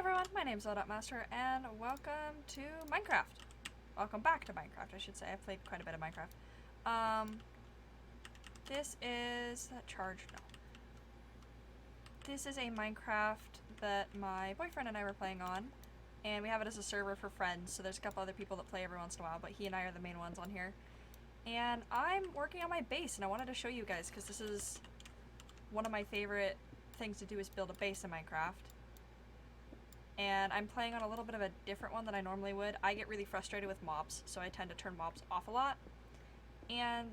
everyone, my name's Odotmaster, and welcome to Minecraft. Welcome back to Minecraft, I should say. I've played quite a bit of Minecraft. This is... charge? No. This is a Minecraft that my boyfriend and I were playing on, and we have it as a server for friends, so there's a couple other people that play every once in a while, but he and I are the main ones on here. And I'm working on my base, and I wanted to show you guys, because this is one of my favorite things to do is build a base in Minecraft. And I'm playing on a little bit of a different one than I normally would. I get really frustrated with mobs, so I tend to turn mobs off a lot. And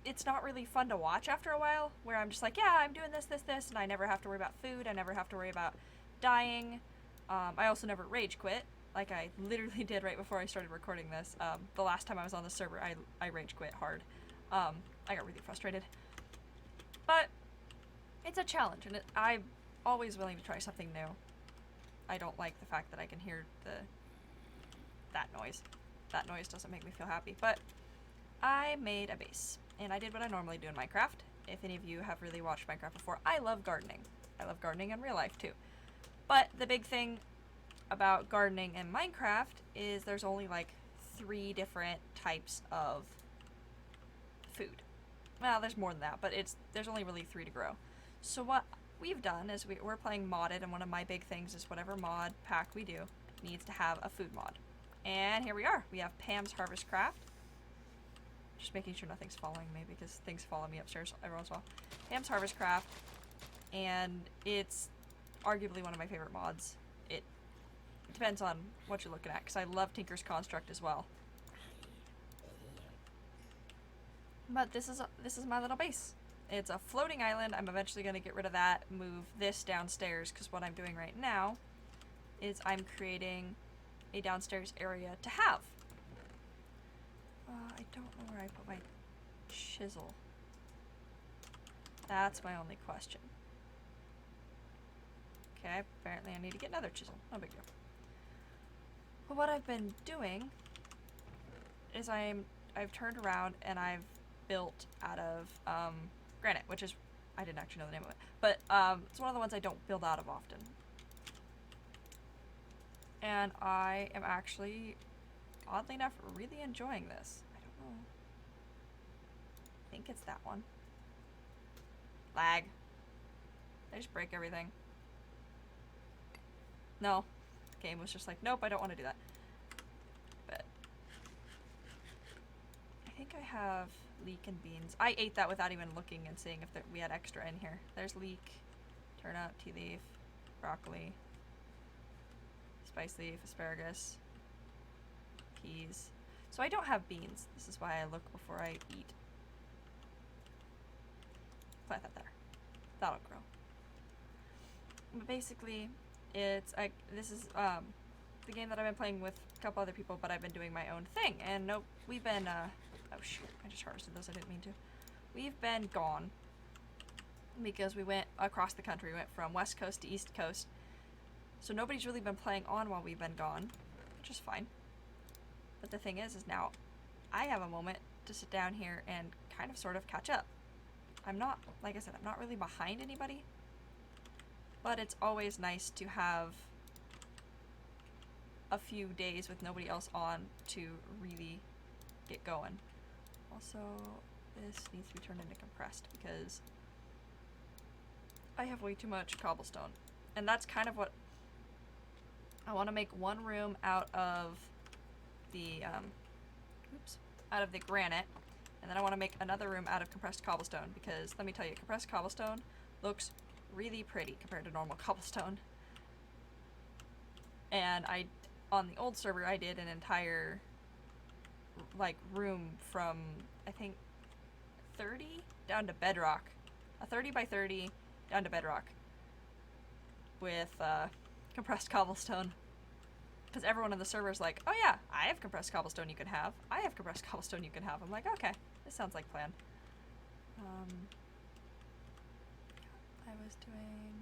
it's not really fun to watch after a while, where I'm just like, yeah, I'm doing this, and I never have to worry about food, I never have to worry about dying. I also never rage quit, like I literally did right before I started recording this. The last time I was on the server, I rage quit hard. I got really frustrated. But it's a challenge, and I'm always willing to try something new. I don't like the fact that I can hear that noise. That noise doesn't make me feel happy. But I made a base, and I did what I normally do in Minecraft. If any of you have really watched Minecraft before, I love gardening. I love gardening in real life too. But the big thing about gardening in Minecraft is there's only like 3 different types of food. Well, there's more than that, but there's only really 3 to grow. So what we've done is we're playing modded, and one of my big things is whatever mod pack we do needs to have a food mod. And here we are. We have Pam's Harvest Craft. Just making sure nothing's following me because things follow me upstairs every once in a while. Pam's Harvest Craft, and it's arguably one of my favorite mods. It depends on what you're looking at, because I love Tinker's Construct as well. But this is my little base. It's a floating island. I'm eventually going to get rid of that, move this downstairs, because what I'm doing right now is I'm creating a downstairs area to have. I don't know where I put my chisel. That's my only question. Okay, apparently I need to get another chisel. No big deal. But what I've been doing is I've turned around and I've built out of granite, which is, I didn't actually know the name of it, but it's one of the ones I don't build out of often. And I am actually, oddly enough, really enjoying this. I don't know. I think it's that one. Lag. I just break everything. No. The game was just like, nope, I don't want to do that. But I think I have leek and beans. I ate that without even looking and seeing if we had extra in here. There's leek, turnip, tea leaf, broccoli, spice leaf, asparagus, peas. So I don't have beans. This is why I look before I eat. Plant that there. That'll grow. But basically, this is the game that I've been playing with a couple other people, but I've been doing my own thing. And nope, we've been oh shoot, I just harvested those, I didn't mean to. We've been gone because we went across the country. We went from west coast to east coast. So nobody's really been playing on while we've been gone, which is fine. But the thing is now I have a moment to sit down here and kind of sort of catch up. I'm not, like I said, I'm not really behind anybody, but it's always nice to have a few days with nobody else on to really get going. Also, this needs to be turned into compressed because I have way too much cobblestone. And that's kind of what I want to make one room out of the out of the granite, and then I want to make another room out of compressed cobblestone, because let me tell you, compressed cobblestone looks really pretty compared to normal cobblestone. And on the old server I did an entire like room from I think 30 down to bedrock, a 30 by 30 down to bedrock with compressed cobblestone, because everyone in the server is like, oh yeah, I have compressed cobblestone you can have, I have compressed cobblestone you can have. I'm like, okay, this sounds like plan. I was doing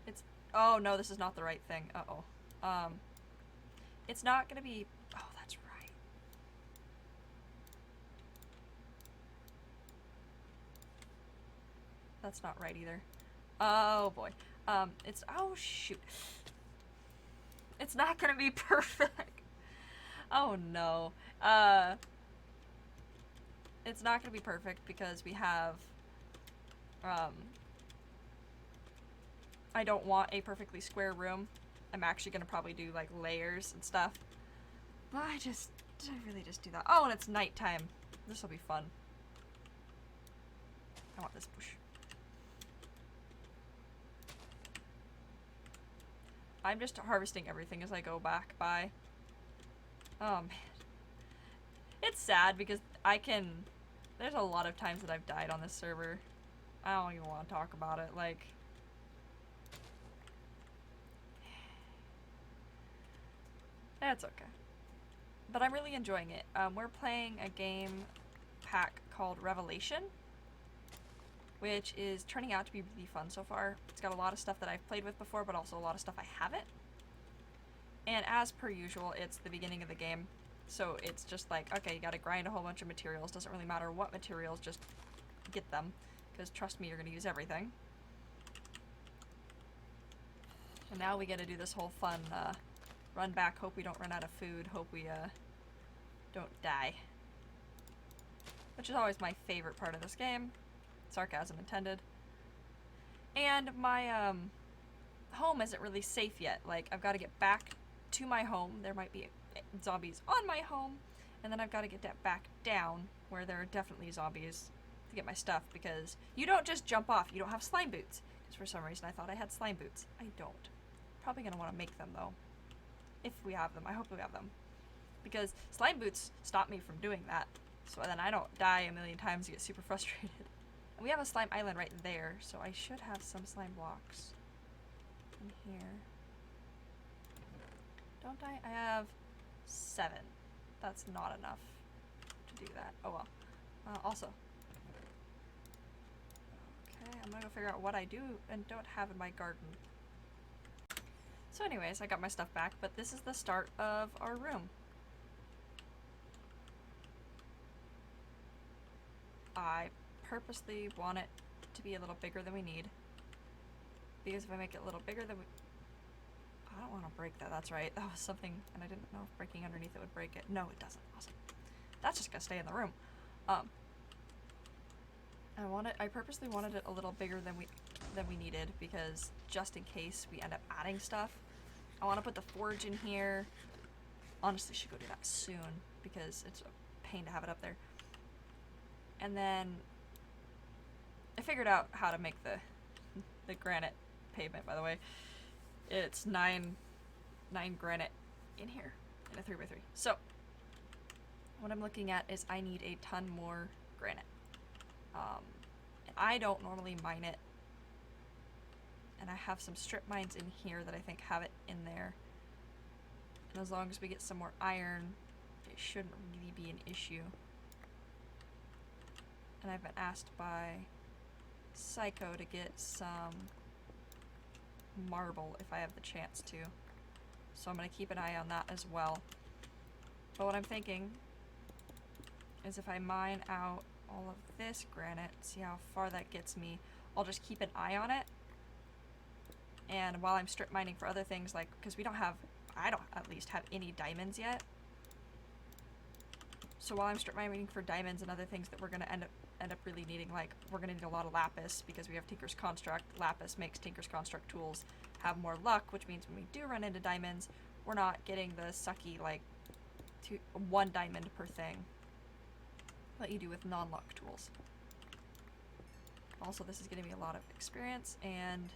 this. Oh no, this is not the right thing. Uh-oh. It's not gonna be, oh, that's right. That's not right either. Oh boy. It's, oh shoot. It's not gonna be perfect. Oh no. It's not gonna be perfect because we have, um, I don't want a perfectly square room. I'm actually gonna probably do like layers and stuff. But I really just do that. Oh, and it's nighttime. This will be fun. I want this bush. I'm just harvesting everything as I go back by. Oh man. It's sad because there's a lot of times that I've died on this server. I don't even want to talk about it, like. That's okay. But I'm really enjoying it. We're playing a game pack called Revelation, which is turning out to be really fun so far. It's got a lot of stuff that I've played with before, but also a lot of stuff I haven't. And as per usual, it's the beginning of the game. So it's just like, okay, you gotta grind a whole bunch of materials. Doesn't really matter what materials, just get them. Because trust me, you're gonna use everything. And now we get to do this whole fun, run back, hope we don't run out of food, hope we, don't die. Which is always my favorite part of this game. Sarcasm intended. And my, home isn't really safe yet. Like, I've got to get back to my home. There might be zombies on my home. And then I've got to get that back down, where there are definitely zombies, to get my stuff, because you don't just jump off. You don't have slime boots. Because for some reason I thought I had slime boots. I don't. Probably going to want to make them, though. If we have them. I hope we have them. Because slime boots stop me from doing that. So then I don't die a million times and get super frustrated. And we have a slime island right there, so I should have some slime blocks in here. Don't I? I have 7. That's not enough to do that. Oh well. Also. Okay, I'm gonna go figure out what I do and don't have in my garden. So anyways, I got my stuff back, but this is the start of our room. I purposely want it to be a little bigger than we need. Because if I make it a little bigger than we... I don't want to break that, that's right. That was something, and I didn't know if breaking underneath it would break it. No, it doesn't. Awesome. That's just gonna stay in the room. I purposely wanted it a little bigger than we needed, because just in case we end up adding stuff. I want to put the forge in here. Honestly, should go do that soon, because it's a pain to have it up there. And then I figured out how to make the granite pavement, by the way. It's 9 granite in here in a 3x3. So what I'm looking at is I need a ton more granite. And I don't normally mine it. And I have some strip mines in here that I think have it in there. And as long as we get some more iron, it shouldn't really be an issue. And I've been asked by Psycho to get some marble if I have the chance to. So I'm going to keep an eye on that as well. But what I'm thinking is if I mine out all of this granite, see how far that gets me, I'll just keep an eye on it. And while I'm strip mining for other things, like, because I don't at least have any diamonds yet. So while I'm strip mining for diamonds and other things that we're going to end up really needing, like, we're going to need a lot of lapis because we have Tinker's Construct. Lapis makes Tinker's Construct tools have more luck, which means when we do run into diamonds, we're not getting the sucky, like, 1 diamond per thing that you do with non-luck tools. Also, this is getting me a lot of experience and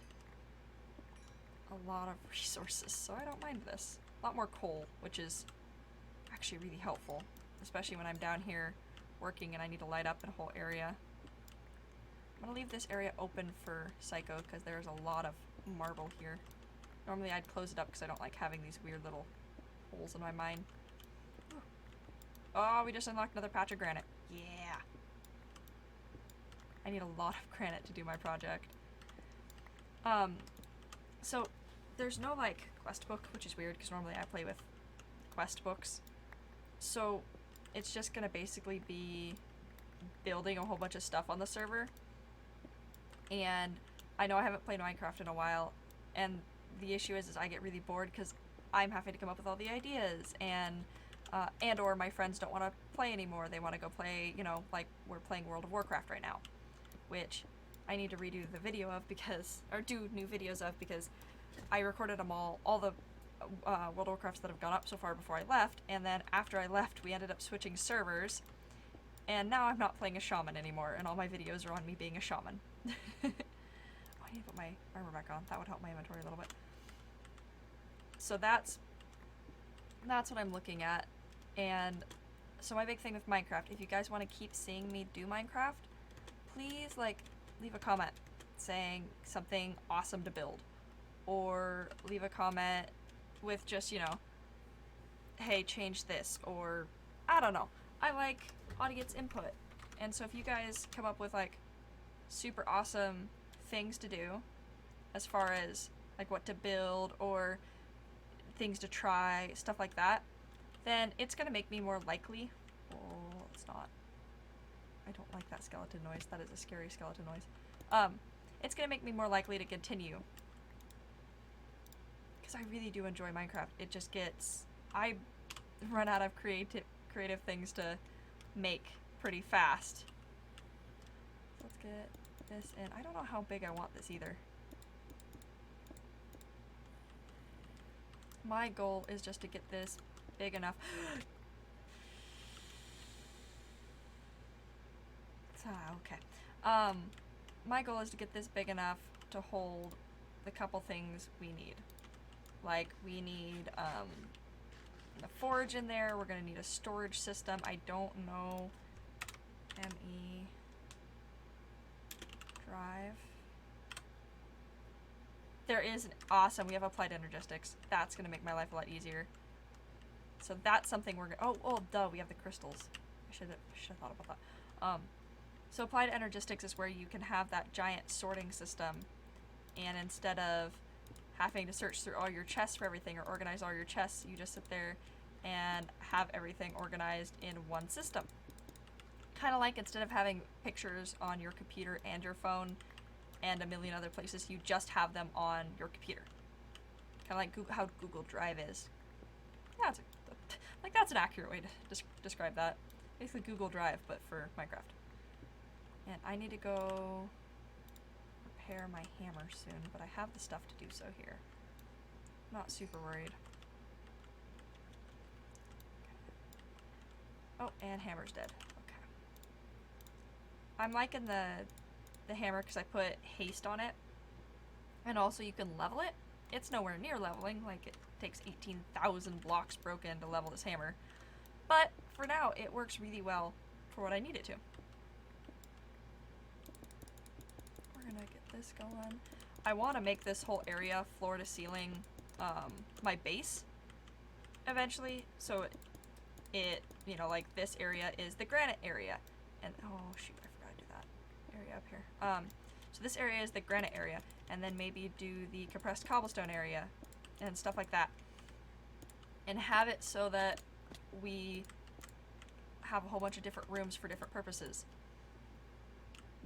a lot of resources, so I don't mind this. A lot more coal, which is actually really helpful, especially when I'm down here working and I need to light up a whole area. I'm gonna leave this area open for Psycho because there's a lot of marble here. Normally I'd close it up because I don't like having these weird little holes in my mine. Oh, we just unlocked another patch of granite. Yeah! I need a lot of granite to do my project. So there's no, like, quest book, which is weird because normally I play with quest books. So it's just gonna basically be building a whole bunch of stuff on the server. And I know I haven't played Minecraft in a while, and the issue is I get really bored because I'm having to come up with all the ideas, and or my friends don't want to play anymore. They want to go play, you know, like we're playing World of Warcraft right now, which I need to redo the video of because, or do new videos of because I recorded them all the World of Warcrafts that have gone up so far before I left, and then after I left, we ended up switching servers, and now I'm not playing a shaman anymore, and all my videos are on me being a shaman. Oh, I need to put my armor back on. That would help my inventory a little bit. So that's what I'm looking at, and so my big thing with Minecraft, if you guys want to keep seeing me do Minecraft, please, like, leave a comment saying something awesome to build, or leave a comment with just, you know, hey, change this, or I don't know. I like audience input, and so if you guys come up with like super awesome things to do as far as like what to build or things to try, stuff like that, then it's gonna make me more likely. Oh, it's not. I don't like that skeleton noise. That is a scary skeleton noise. It's gonna make me more likely to continue. Because I really do enjoy Minecraft. It just gets... I run out of creative things to make pretty fast. So let's get this in. I don't know how big I want this either. My goal is just to get this big enough. Okay. My goal is to get this big enough to hold the couple things we need. Like, we need a forge in there. We're gonna need a storage system. I don't know. ME drive. There is awesome. We have applied energistics. That's gonna make my life a lot easier. So that's something we're gonna. Oh, duh. We have the crystals. I should have thought about that. So applied energistics is where you can have that giant sorting system, and instead of having to search through all your chests for everything or organize all your chests, you just sit there and have everything organized in one system. Kind of like instead of having pictures on your computer and your phone and a million other places, you just have them on your computer. Kind of like how Google Drive is. Yeah, that's an accurate way to describe that. Basically Google Drive, but for Minecraft. And I need to go repair my hammer soon, but I have the stuff to do so here. Not super worried. Oh, and hammer's dead. Okay. I'm liking the hammer because I put haste on it. And also you can level it. It's nowhere near leveling, like it takes 18,000 blocks broken to level this hammer. But for now, it works really well for what I need it to. We're gonna get this going. I want to make this whole area floor to ceiling my base eventually, so it, you know, like this area is the granite area, and oh shoot, I forgot to do that area up here. So this area is the granite area, and then maybe do the compressed cobblestone area and stuff like that, and have it so that we have a whole bunch of different rooms for different purposes.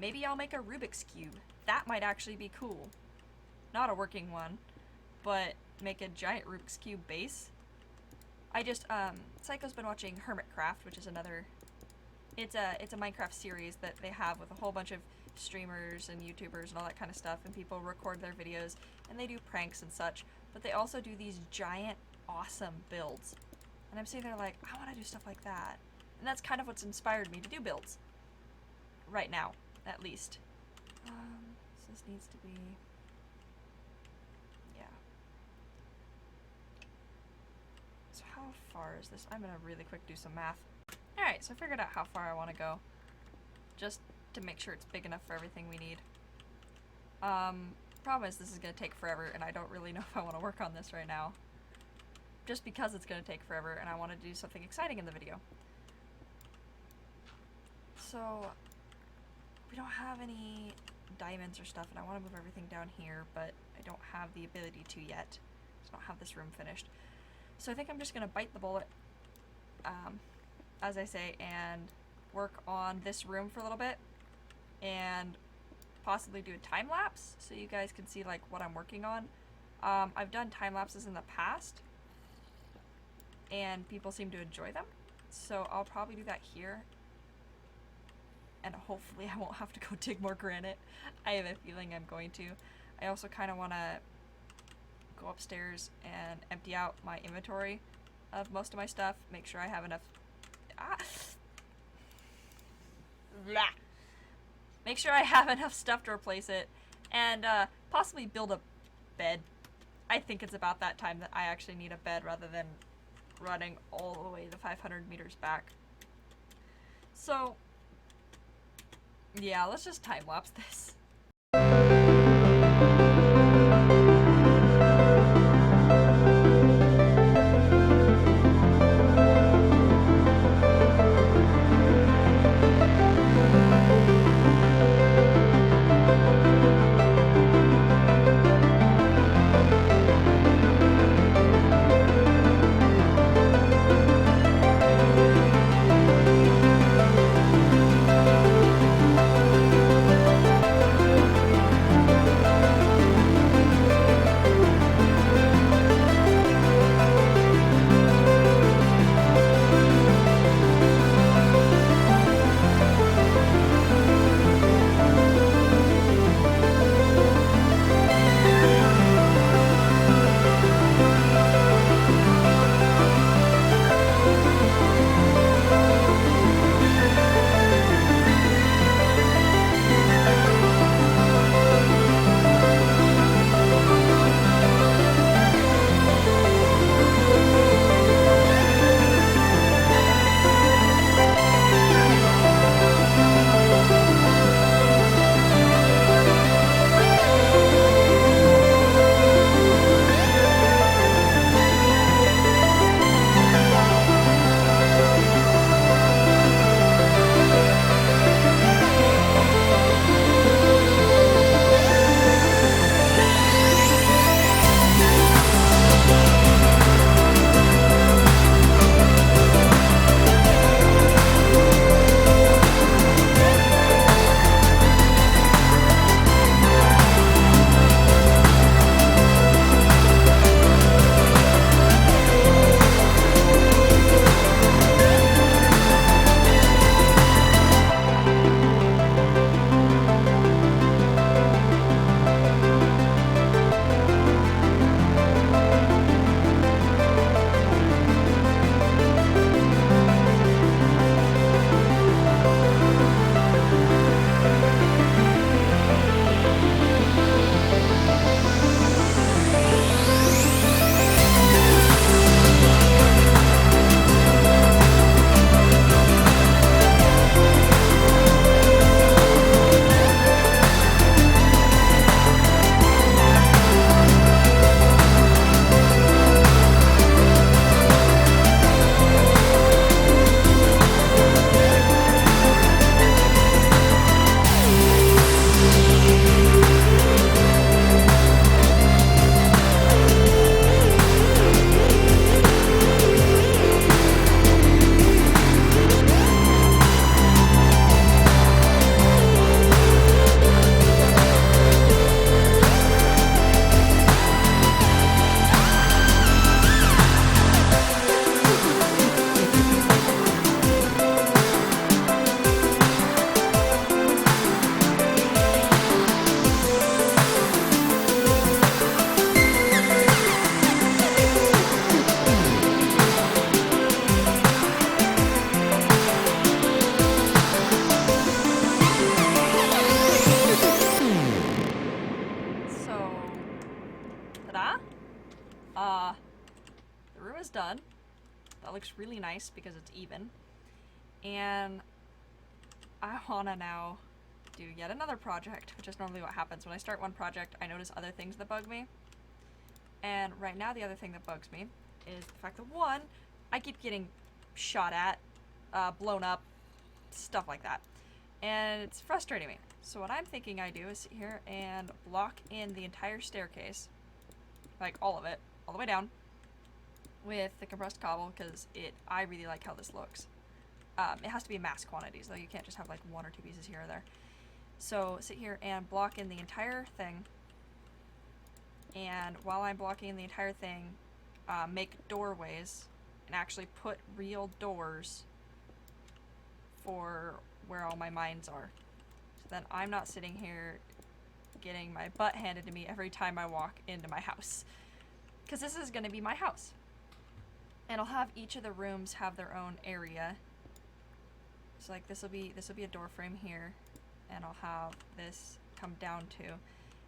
Maybe I'll make a Rubik's Cube. That might actually be cool. Not a working one, but make a giant Rubik's Cube base. I just, Psycho's been watching Hermitcraft, which is another, it's a Minecraft series that they have with a whole bunch of streamers and YouTubers and all that kind of stuff, and people record their videos, and they do pranks and such, but they also do these giant, awesome builds. And I'm sitting there like, I want to do stuff like that. And that's kind of what's inspired me to do builds. Right now, at least. So this needs to be... yeah. So how far is this? I'm gonna really quick do some math. Alright, so I figured out how far I want to go. Just to make sure it's big enough for everything we need. Problem is this is gonna take forever, and I don't really know if I want to work on this right now. Just because it's gonna take forever, and I want to do something exciting in the video. So, we don't have any diamonds or stuff, and I want to move everything down here, but I don't have the ability to yet. I don't have this room finished. So I think I'm just going to bite the bullet, as I say, and work on this room for a little bit, and possibly do a time lapse so you guys can see like what I'm working on. I've done time lapses in the past and people seem to enjoy them, so I'll probably do that here, and hopefully I won't have to go dig more granite. I have a feeling I'm going to. I also kind of want to go upstairs and empty out my inventory of most of my stuff, make sure I have enough make sure I have enough stuff to replace it, and possibly build a bed. I think it's about that time that I actually need a bed rather than running all the way the 500 meters back. So yeah, let's just time lapse this. The room is done. That looks really nice because it's even. And I wanna now do yet another project, which is normally what happens. When I start one project, I notice other things that bug me. And right now the other thing that bugs me is the fact that, one, I keep getting shot at, blown up, stuff like that. And it's frustrating me. So what I'm thinking I do is sit here and block in the entire staircase, like all of it, all the way down, with the compressed cobble, because I really like how this looks. It has to be mass quantities, though. You can't just have like one or two pieces here or there. So sit here and block in the entire thing. And while I'm blocking in the entire thing, make doorways and actually put real doors for where all my mines are. So then I'm not sitting here getting my butt handed to me every time I walk into my house. Because this is going to be my house. And I'll have each of the rooms have their own area. So like this will be a door frame here, and I'll have this come down to.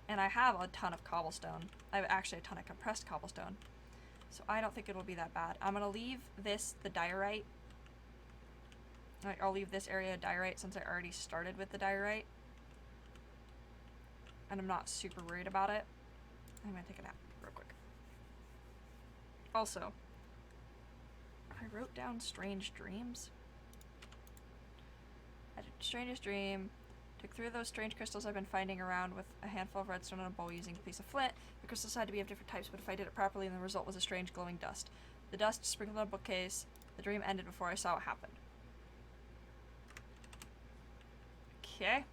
And I have a ton of cobblestone. I have actually a ton of compressed cobblestone. So I don't think it'll be that bad. I'm going to leave this the diorite. Like, I'll leave this area diorite since I already started with the diorite. And I'm not super worried about it. I'm going to take a nap real quick. Also, I wrote down strange dreams. I did strangest dream. Took 3 of those strange crystals I've been finding around with a handful of redstone and a bowl using a piece of flint. The crystals had to be of different types, but if I did it properly, then the result was a strange glowing dust. The dust sprinkled on a bookcase. The dream ended before I saw what happened. Okay.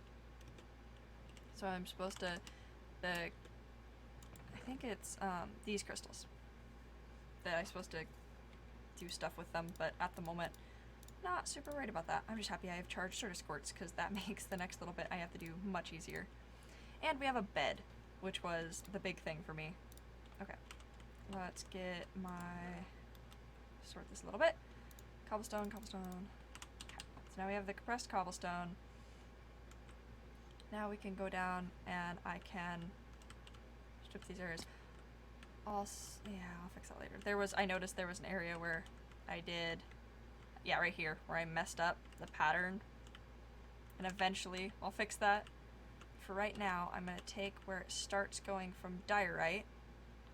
So I'm supposed to, I think it's these crystals that I'm supposed to do stuff with them, but at the moment, not super worried about that. I'm just happy I have charged soda squirts, because that makes the next little bit I have to do much easier. And we have a bed, which was the big thing for me. Okay, let's get sort this a little bit. Cobblestone, cobblestone. Okay. So now we have the compressed cobblestone. Now we can go down and I can strip these areas. I'll fix that later. I noticed there was an area where I did, yeah, right here, where I messed up the pattern. And eventually I'll fix that. For right now, I'm going to take where it starts going from diorite,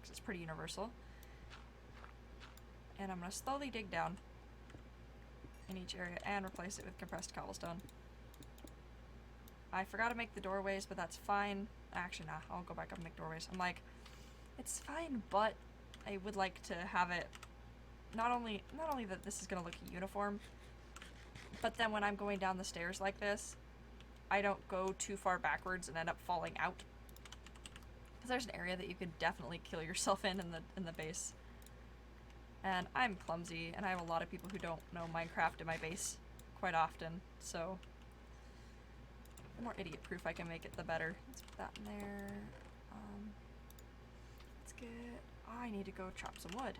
because it's pretty universal. And I'm going to slowly dig down in each area and replace it with compressed cobblestone. I forgot to make the doorways, but that's fine. Actually, nah, I'll go back up and make doorways. I'm like, it's fine, but I would like to have it not only that this is gonna look uniform, but then when I'm going down the stairs like this, I don't go too far backwards and end up falling out. Because there's an area that you could definitely kill yourself in the base. And I'm clumsy, and I have a lot of people who don't know Minecraft in my base quite often, so the more idiot-proof I can make it, the better. Let's put that in there. Let's get... I need to go chop some wood.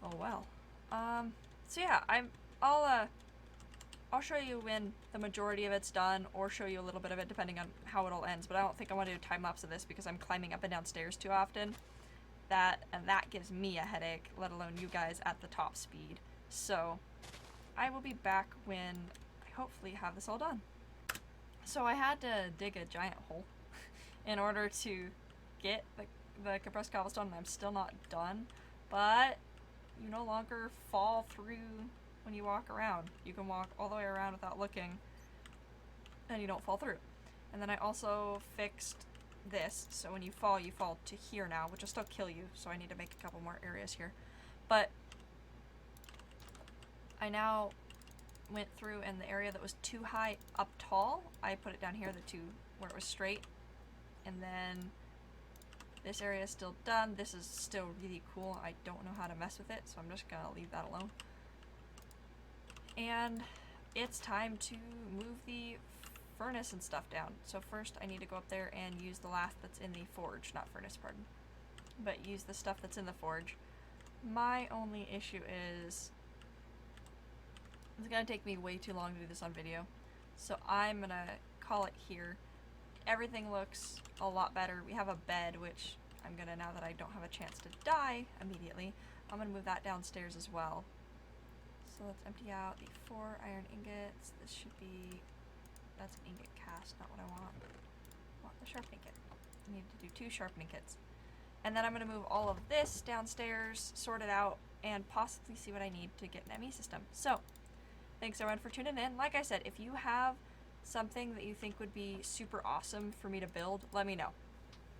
Oh well. So yeah, I'll show you when the majority of it's done, or show you a little bit of it depending on how it all ends, but I don't think I want to do a time-lapse of this because I'm climbing up and down stairs too often. That gives me a headache, let alone you guys at the top speed. So, I will be back when I hopefully have this all done. So I had to dig a giant hole in order to get the compressed cobblestone, and I'm still not done, but you no longer fall through when you walk around. You can walk all the way around without looking, and you don't fall through. And then I also fixed this, so when you fall to here now, which will still kill you, so I need to make a couple more areas here. But I now went through, and the area that was too high up tall, I put it down here, where it was straight. And then this area is still done. This is still really cool. I don't know how to mess with it, so I'm just gonna leave that alone. And it's time to move the furnace and stuff down. So first I need to go up there and use the last that's in the forge, not furnace, pardon. But use the stuff that's in the forge. My only issue is it's gonna take me way too long to do this on video. So I'm gonna call it here. Everything looks a lot better. We have a bed, which I'm gonna, now that I don't have a chance to die immediately, I'm gonna move that downstairs as well. So let's empty out the 4 iron ingots. This should be, that's an ingot cast, not what I want. I want the sharpening kit. I need to do 2 sharpening kits. And then I'm gonna move all of this downstairs, sort it out, and possibly see what I need to get an ME system. So, thanks everyone for tuning in. Like I said, if you have something that you think would be super awesome for me to build, let me know.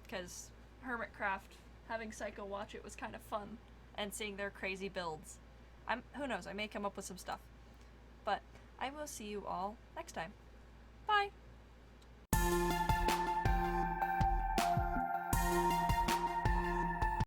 Because Hermitcraft, having Psycho watch it was kind of fun, and seeing their crazy builds. Who knows, I may come up with some stuff. But I will see you all next time. Bye!